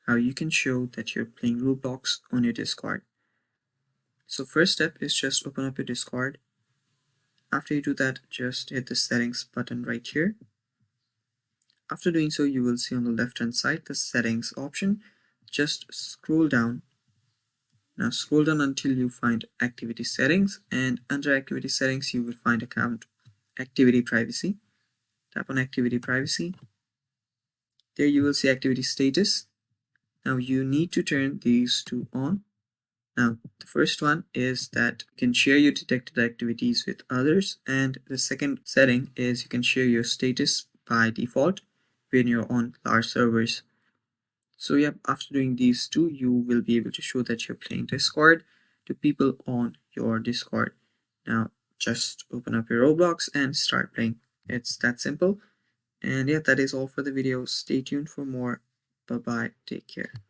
how you can show that you're playing Roblox on your Discord. So first step is just open up your Discord. After you do that, just hit the settings button right here. After doing so, you will see on the left hand side the settings option. Just scroll down. Now scroll down until you find activity settings, and under activity settings you will find account activity privacy. Tap on activity privacy. There you will see activity status. Now you need to turn these two on. Now the first one is that you can share your detected activities with others, and the second setting is you can share your status by default when you're on large servers. So yeah, after doing these two, you will be able to show that you're playing Discord to people on your Discord. Now just open up your Roblox and start playing. It's that simple. And yeah, that is all for the video. Stay tuned for more. Bye bye. Take care.